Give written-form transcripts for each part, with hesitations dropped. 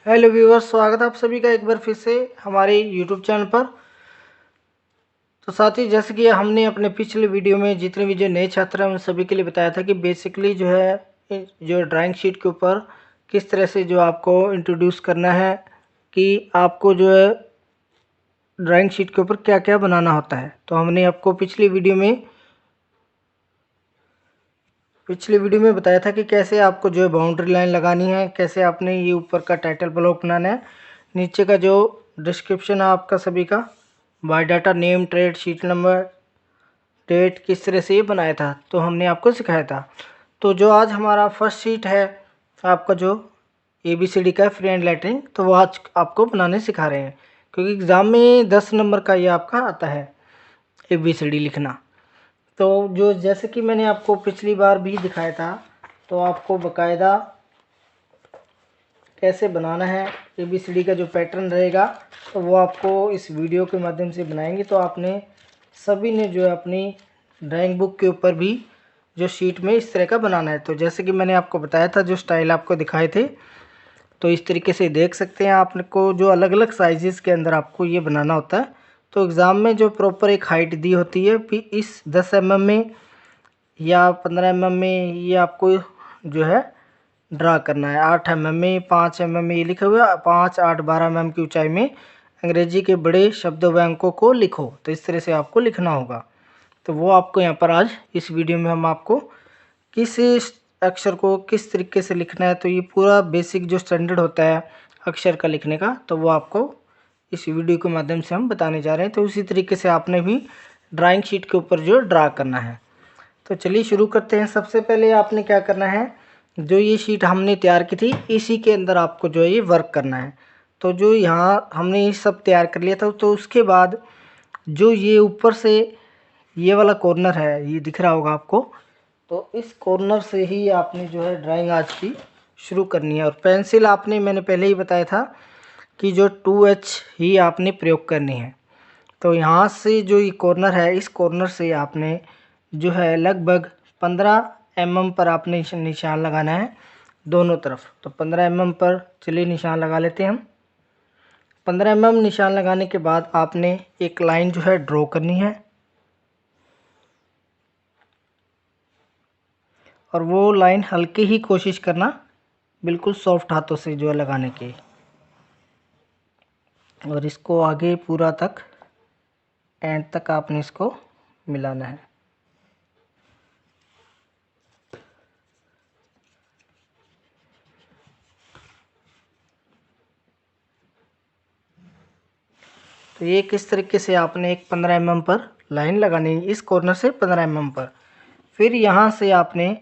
Hello viewers, स्वागत है आप सभी का एक बार फिर से हमारे यूट्यूब चैनल पर। तो साथ ही जैसे कि हमने अपने पिछले वीडियो में जितने भी जो नए छात्र हैं उन सभी के लिए बताया था कि बेसिकली जो है जो ड्राइंग शीट के ऊपर किस तरह से जो आपको इंट्रोड्यूस करना है कि आपको जो है ड्राइंग शीट के ऊपर क्या क्या बनाना होता है। तो हमने आपको पिछली वीडियो में बताया था कि कैसे आपको जो है बाउंड्री लाइन लगानी है, कैसे आपने ये ऊपर का टाइटल ब्लॉक बनाना है, नीचे का जो डिस्क्रिप्शन है आपका सभी का, biodata, name, trade, sheet number, date, किस तरह से ये बनाया था तो हमने आपको सिखाया था। तो जो आज हमारा फर्स्ट शीट है आपका जो ABCD का फ्री हैंड लेटरिंग, तो वो आज आपको बनाने सिखा रहे हैं, क्योंकि एग्ज़ाम में 10 नंबर का ये आपका आता है ABCD लिखना। तो जो जैसे कि मैंने आपको पिछली बार भी दिखाया था, तो आपको बकायदा कैसे बनाना है ABCD का जो पैटर्न रहेगा तो वो आपको इस वीडियो के माध्यम से बनाएंगे। तो आपने सभी ने जो है अपनी ड्राइंग बुक के ऊपर भी जो शीट में इस तरह का बनाना है। तो जैसे कि मैंने आपको बताया था, जो स्टाइल आपको दिखाए थे, तो इस तरीके से देख सकते हैं आपको जो अलग अलग साइजेस के अंदर आपको ये बनाना होता है। तो एग्ज़ाम में जो प्रॉपर एक हाइट दी होती है फिर इस 10 mm में या 15 mm में ये आपको जो है ड्रा करना है। 8 mm में, 5 mm में, ये लिखा हुआ है 5, 8, 12 mm की ऊंचाई में अंग्रेजी के बड़े शब्दों व अंकों को लिखो। तो इस तरह से आपको लिखना होगा। तो वो आपको यहाँ पर आज इस वीडियो में हम आपको किस अक्षर को किस तरीके से लिखना है, तो ये पूरा बेसिक जो स्टैंडर्ड होता है अक्षर का लिखने का, तो वो आपको इस वीडियो के माध्यम से हम बताने जा रहे हैं। तो उसी तरीके से आपने भी ड्राइंग शीट के ऊपर जो ड्रा करना है। तो चलिए शुरू करते हैं। सबसे पहले आपने क्या करना है, जो ये शीट हमने तैयार की थी इसी के अंदर आपको जो है ये वर्क करना है। तो जो यहाँ हमने ये सब तैयार कर लिया था, तो उसके बाद जो ये ऊपर से ये वाला कॉर्नर है, ये दिख रहा होगा आपको, तो इस कॉर्नर से ही आपने जो है ड्राइंग आज की शुरू करनी है। और पेंसिल आपने, मैंने पहले ही बताया था कि जो 2H ही आपने प्रयोग करनी है। तो यहाँ से जो ये कॉर्नर है, इस कॉर्नर से आपने जो है लगभग 15 mm पर आपने निशान लगाना है दोनों तरफ। तो 15 mm पर चलिए निशान लगा लेते हैं हम। 15 mm निशान लगाने के बाद आपने एक लाइन जो है ड्रॉ करनी है, और वो लाइन हल्के ही कोशिश करना, बिल्कुल सॉफ्ट हाथों से जो है लगाने की, और इसको आगे पूरा तक एंड तक आपने इसको मिलाना है। तो ये किस तरीके से आपने एक 15 mm पर लाइन लगानी है, इस कॉर्नर से 15 mm पर। फिर यहाँ से आपने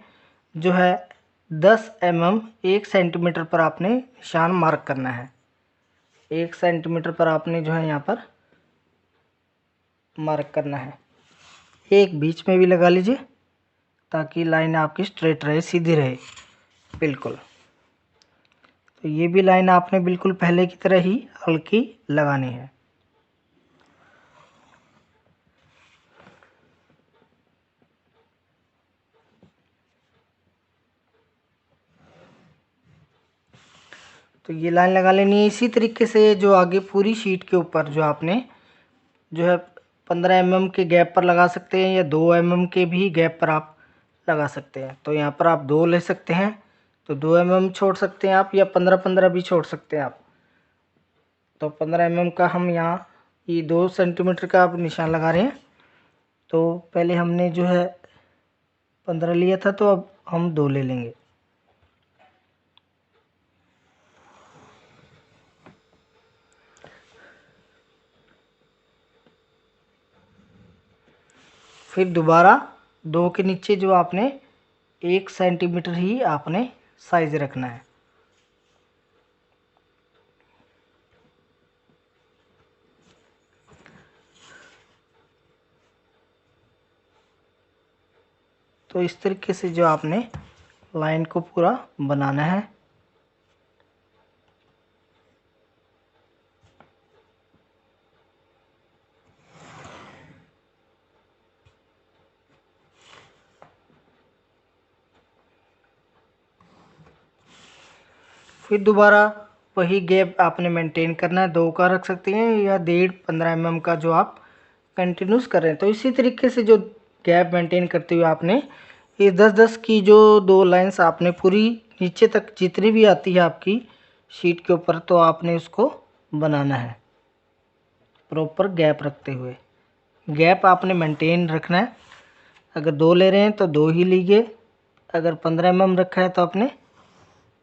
जो है 10 mm 1 सेंटीमीटर पर आपने निशान मार्क करना है। 1 सेंटीमीटर पर आपने जो है यहाँ पर मार्क करना है। एक बीच में भी लगा लीजिए ताकि लाइन आपकी स्ट्रेट रहे, सीधी रहे बिल्कुल। तो ये भी लाइन आपने बिल्कुल पहले की तरह ही हल्की लगानी है। तो ये लाइन लगा लेनी है। इसी तरीके से जो आगे पूरी शीट के ऊपर जो आपने जो है 15 mm के गैप पर लगा सकते हैं, या 2 mm के भी गैप पर आप लगा सकते हैं। तो यहाँ पर आप 2 ले सकते हैं, तो 2 mm छोड़ सकते हैं आप, या 15-15 भी छोड़ सकते हैं आप। तो 15 mm का हम यहाँ ये 2 सेंटीमीटर का आप निशान लगा रहे हैं। तो पहले हमने जो है 15 लिया था, तो अब हम 2 ले लेंगे। फिर दोबारा 2 के नीचे जो आपने 1 सेंटीमीटर ही आपने साइज रखना है। तो इस तरीके से जो आपने लाइन को पूरा बनाना है। फिर दोबारा वही गैप आपने मेंटेन करना है। 2 का रख सकते हैं या 1.5-15 mm का जो आप कंटिन्यूस कर रहे हैं। तो इसी तरीके से जो गैप मेंटेन करते हुए आपने ये 10-10 की जो 2 लाइंस आपने पूरी नीचे तक जितनी भी आती है आपकी शीट के ऊपर, तो आपने उसको बनाना है प्रॉपर गैप रखते हुए। गैप आपने मेंटेन रखना है। अगर 2 ले रहे हैं तो 2 ही लीजिए, अगर 15 mm रखा है तो आपने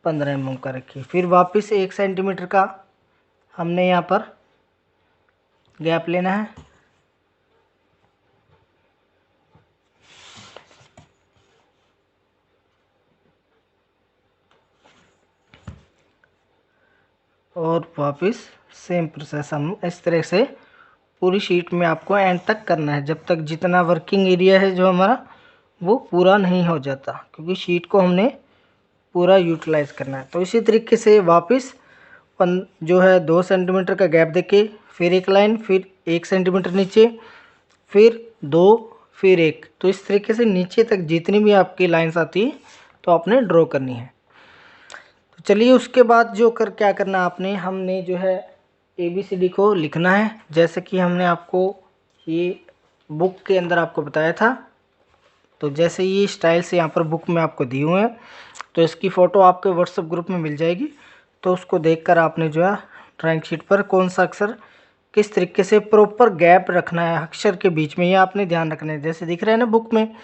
15 mm का रखिए। फिर वापस 1 सेंटीमीटर का हमने यहाँ पर गैप लेना है। और वापस सेम प्रोसेस हम इस तरह से पूरी शीट में आपको एंड तक करना है, जब तक जितना वर्किंग एरिया है जो हमारा वो पूरा नहीं हो जाता, क्योंकि शीट को हमने पूरा यूटिलाइज करना है। तो इसी तरीके से वापस जो है 2 सेंटीमीटर का गैप देके फिर एक लाइन, फिर 1 सेंटीमीटर नीचे, फिर 2, फिर 1। तो इस तरीके से नीचे तक जितनी भी आपकी लाइंस आती है तो आपने ड्रॉ करनी है। तो चलिए उसके बाद जो क्या करना आपने, हमने जो है ABCD को लिखना है, जैसे कि हमने आपको ये बुक के अंदर आपको बताया था। तो जैसे ये स्टाइल से यहाँ पर बुक में आपको दिए हुए हैं, तो इसकी फ़ोटो आपके व्हाट्सएप ग्रुप में मिल जाएगी। तो उसको देखकर आपने जो है ड्राइंग शीट पर कौन सा अक्षर किस तरीके से प्रॉपर गैप रखना है अक्षर के बीच में, ये आपने ध्यान रखना है। जैसे दिख रहा है ना बुक में,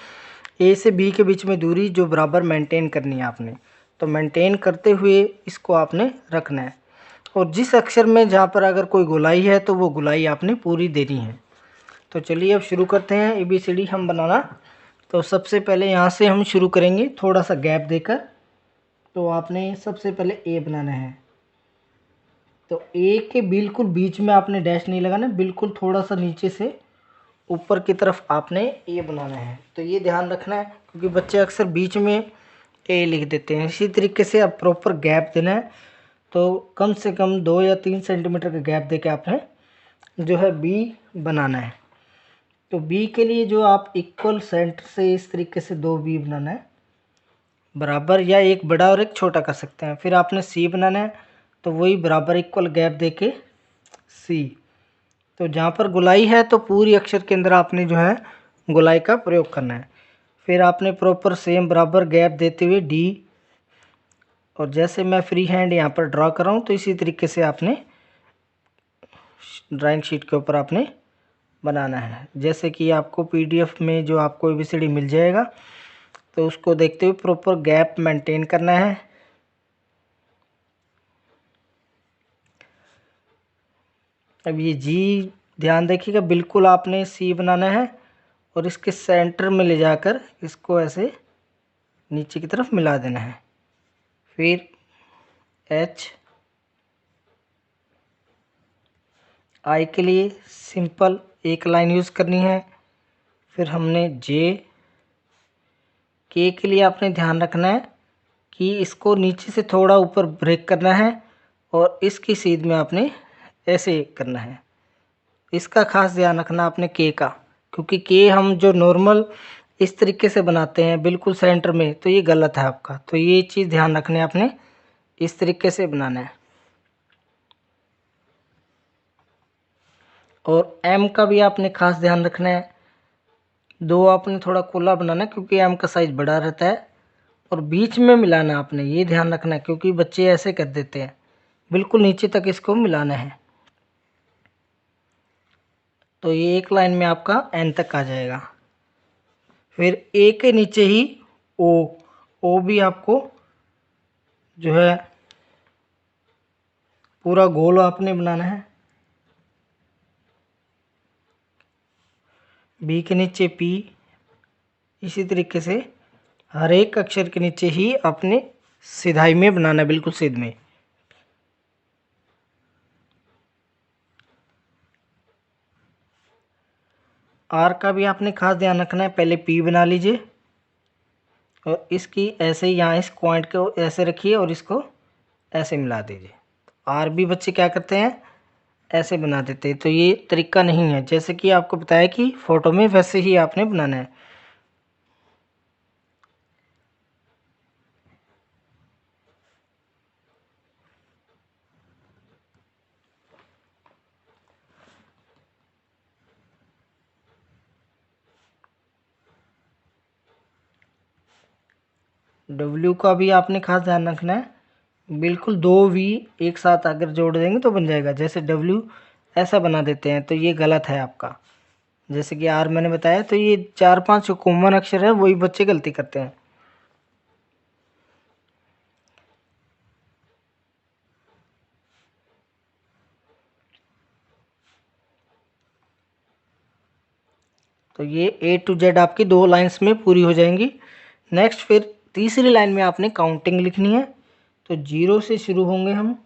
A से B के बीच में दूरी जो बराबर मेंटेन करनी है आपने, तो मेंटेन करते हुए इसको आपने रखना है। और जिस अक्षर में जहाँ पर अगर कोई गोलाई है तो वो गोलाई आपने पूरी देनी है। तो चलिए अब शुरू करते हैं ABCD हम बनाना। तो सबसे पहले यहाँ से हम शुरू करेंगे थोड़ा सा गैप देकर। तो आपने सबसे पहले A बनाना है। तो A के बिल्कुल बीच में आपने डैश नहीं लगाना, बिल्कुल थोड़ा सा नीचे से ऊपर की तरफ आपने A बनाना है। तो ये ध्यान रखना है, क्योंकि बच्चे अक्सर बीच में A लिख देते हैं। इसी तरीके से अब प्रॉपर गैप देना है। तो कम से कम 2 या 3 सेंटीमीटर का गैप देके आपने जो है B बनाना है। तो B के लिए जो आप इक्वल सेंटर से इस तरीके से 2 B बनाना है बराबर, या एक बड़ा और एक छोटा कर सकते हैं। फिर आपने C बनाना है, तो वही बराबर इक्वल गैप देके C। तो जहाँ पर गोलाई है तो पूरी अक्षर के अंदर आपने जो है गोलाई का प्रयोग करना है। फिर आपने प्रॉपर सेम बराबर गैप देते हुए D, और जैसे मैं फ्री हैंड यहाँ पर ड्रॉ कर रहा हूँ, तो इसी तरीके से आपने ड्राइंग शीट के ऊपर आपने बनाना है। जैसे कि आपको PDF में जो आपको ABCD मिल जाएगा, तो उसको देखते हुए प्रॉपर गैप मेंटेन करना है। अब ये G ध्यान देखिएगा, बिल्कुल आपने C बनाना है और इसके सेंटर में ले जाकर इसको ऐसे नीचे की तरफ मिला देना है। फिर H, I के लिए सिंपल एक लाइन यूज़ करनी है। फिर हमने J, K के लिए आपने ध्यान रखना है कि इसको नीचे से थोड़ा ऊपर ब्रेक करना है और इसकी सीध में आपने ऐसे करना है। इसका खास ध्यान रखना आपने K का, क्योंकि K हम जो नॉर्मल इस तरीके से बनाते हैं बिल्कुल सेंटर में, तो ये गलत है आपका। तो ये चीज़ ध्यान रखनी है आपने, इस तरीके से बनाना है। और M का भी आपने खास ध्यान रखना है। 2 आपने थोड़ा खुला बनाना है, क्योंकि M का साइज बड़ा रहता है। और बीच में मिलाना आपने, ये ध्यान रखना है, क्योंकि बच्चे ऐसे कर देते हैं। बिल्कुल नीचे तक इसको मिलाना है। तो ये एक लाइन में आपका N तक आ जाएगा। फिर A के नीचे ही O भी आपको जो है पूरा गोल आपने बनाना है। B के नीचे P, इसी तरीके से हर एक अक्षर के नीचे ही अपने सिधाई में बनाना है, बिल्कुल सीध में। R का भी आपने खास ध्यान रखना है। पहले P बना लीजिए और इसकी ऐसे यहाँ इस पॉइंट को ऐसे रखिए और इसको ऐसे मिला दीजिए। R भी बच्चे क्या करते हैं, ऐसे बना देते हैं। तो ये तरीका नहीं है, जैसे कि आपको बताया कि फ़ोटो में, वैसे ही आपने बनाना है। डब्ल्यू का भी आपने खास ध्यान रखना है, बिल्कुल 2V एक साथ अगर जोड़ देंगे तो बन जाएगा। जैसे डब्ल्यू ऐसा बना देते हैं तो ये गलत है आपका। जैसे कि आर मैंने बताया, तो ये 4-5 जो कॉमन अक्षर है वही बच्चे गलती करते हैं। तो ये A to Z आपकी 2 लाइंस में पूरी हो जाएंगी। नेक्स्ट फिर तीसरी लाइन में आपने काउंटिंग लिखनी है। तो 0 से शुरू होंगे हम।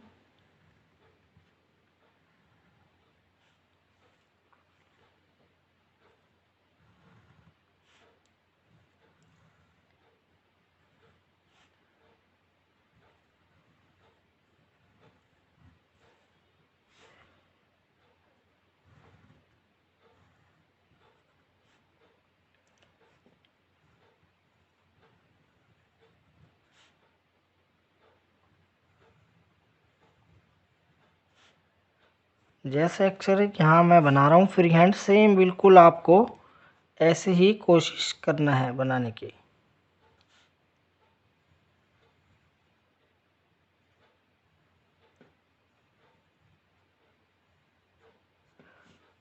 जैसे अक्षर यहाँ मैं बना रहा हूँ फ्री हैंड, सेम बिल्कुल आपको ऐसे ही कोशिश करना है बनाने की।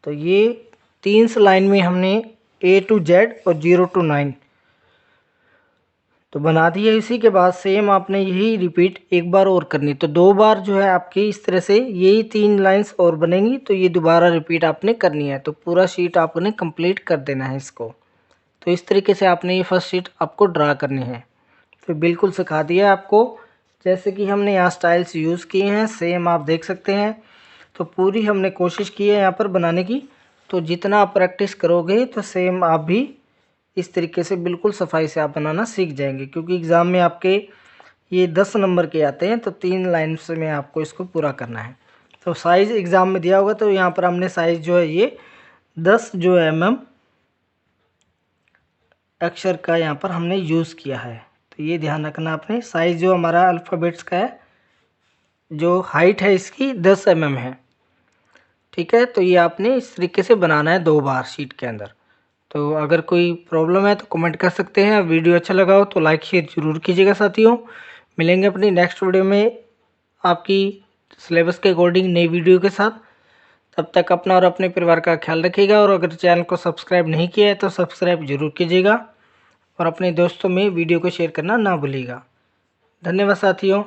तो ये 3 लाइन में हमने A to Z और 0 to 9 तो बना दिया। इसी के बाद सेम आपने यही रिपीट एक बार और करनी। तो 2 बार जो है आपकी इस तरह से यही 3 लाइंस और बनेंगी। तो ये दोबारा रिपीट आपने करनी है। तो पूरा शीट आपने कंप्लीट कर देना है इसको। तो इस तरीके से आपने ये फर्स्ट शीट आपको ड्रा करनी है। तो बिल्कुल सिखा दिया आपको। जैसे कि हमने यहाँ स्टाइल्स यूज़ किए हैं, सेम आप देख सकते हैं। तो पूरी हमने कोशिश की है यहाँ पर बनाने की। तो जितना आप प्रैक्टिस करोगे तो सेम आप भी इस तरीके से बिल्कुल सफाई से आप बनाना सीख जाएंगे। क्योंकि एग्ज़ाम में आपके ये 10 नंबर के आते हैं। तो 3 लाइन से में आपको इसको पूरा करना है। तो साइज़ एग्ज़ाम में दिया होगा। तो यहाँ पर हमने साइज़ जो है ये 10 जो mm अक्षर का यहाँ पर हमने यूज़ किया है। तो ये ध्यान रखना आपने। साइज़ जो हमारा अल्फ़ाबेट्स का है, जो हाइट है इसकी 10 mm है। ठीक है। तो ये आपने इस तरीके से बनाना है 2 बार शीट के अंदर। तो अगर कोई प्रॉब्लम है तो कमेंट कर सकते हैं। वीडियो अच्छा लगा हो तो लाइक शेयर ज़रूर कीजिएगा साथियों। मिलेंगे अपनी नेक्स्ट वीडियो में आपकी सिलेबस के अकॉर्डिंग नई वीडियो के साथ। तब तक अपना और अपने परिवार का ख्याल रखिएगा। और अगर चैनल को सब्सक्राइब नहीं किया है तो सब्सक्राइब जरूर कीजिएगा और अपने दोस्तों में वीडियो को शेयर करना ना भूलिएगा। धन्यवाद साथियों।